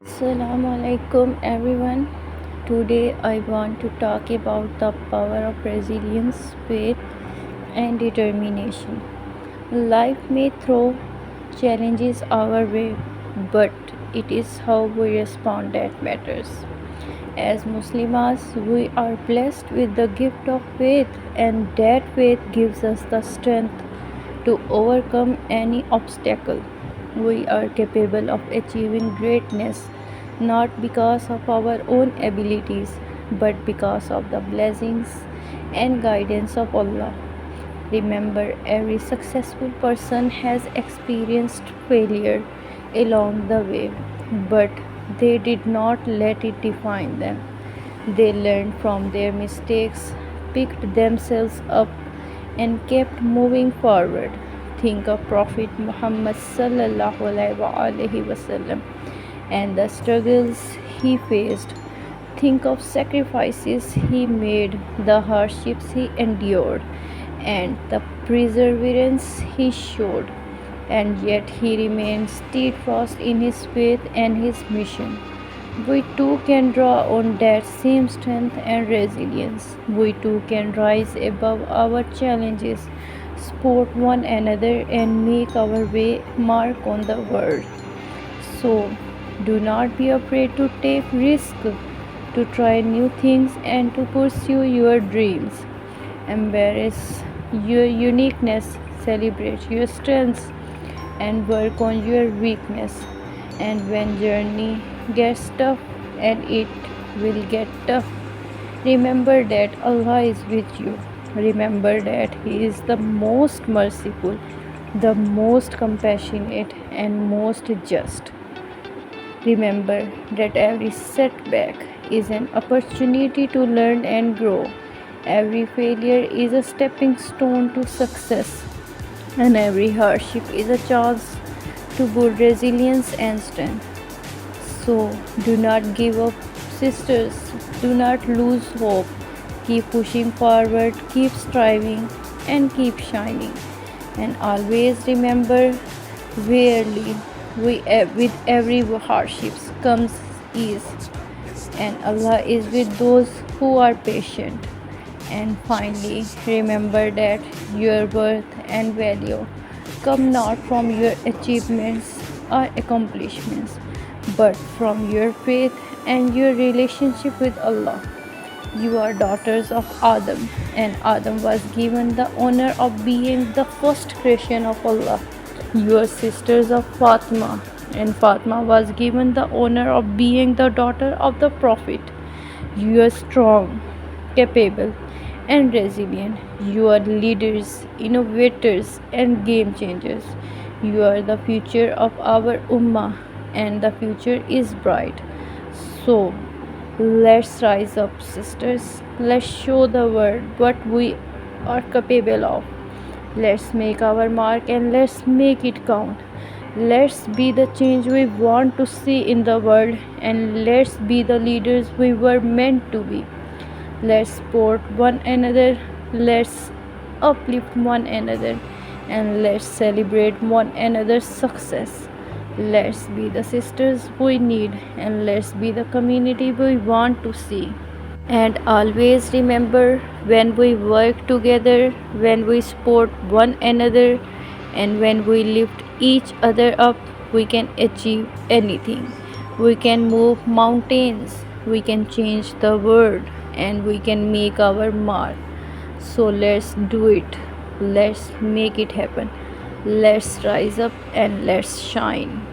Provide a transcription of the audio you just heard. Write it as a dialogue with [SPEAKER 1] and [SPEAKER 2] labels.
[SPEAKER 1] Assalamu alaikum everyone. Today I want to talk about the power of resilience, faith, and determination. Life may throw challenges our way, but it is how we respond that matters. As Muslims, we are blessed with the gift of faith, and that faith gives us the strength to overcome any obstacle. We are capable of achieving greatness not because of our own abilities but because of the blessings and guidance of Allah. Remember, every successful person has experienced failure along the way, but they did not let it define them. They learned from their mistakes, picked themselves up, and kept moving forward. Think of Prophet Muhammad sallallahu alaihi wasallam and the struggles he faced. Think of sacrifices he made, the hardships he endured, and the perseverance he showed. And yet he remained steadfast in his faith and his mission. We too can draw on that same strength and resilience. We too can rise above our challenges, support one another, and make our way mark on the world. So, do not be afraid to take risks, to try new things, and to pursue your dreams. Embrace your uniqueness, celebrate your strengths, and work on your weakness. And when journey gets tough, and it will get tough, remember that Allah is with you. Remember that He is the most merciful, the most compassionate, and most just. Remember that every setback is an opportunity to learn and grow. Every failure is a stepping stone to success, and every hardship is a chance to build resilience and strength. So, do not give up, sisters. Do not lose hope. Keep pushing forward, keep striving, and keep shining. And always remember, rarely with every hardships comes ease, and Allah is with those who are patient. And finally, remember that your worth and value come not from your achievements or accomplishments, but from your faith and your relationship with Allah. You are daughters of Adam, and Adam was given the honor of being the first creation of Allah. You are sisters of Fatima, and Fatima was given the honor of being the daughter of the Prophet. You are strong, capable, and resilient. You are leaders, innovators, and game changers. You are the future of our Ummah, and the future is bright. So, let's rise up, sisters. Let's show the world what we are capable of. Let's make our mark and let's make it count. Let's be the change we want to see in the world, and let's be the leaders we were meant to be. Let's support one another, let's uplift one another, and let's celebrate one another's success. Let's be the sisters we need, and let's be the community we want to see. And always remember, when we work together, when we support one another, and when we lift each other up, we can achieve anything. We can move mountains, we can change the world, and we can make our mark. So let's do it. Let's make it happen. Let's rise up and let's shine.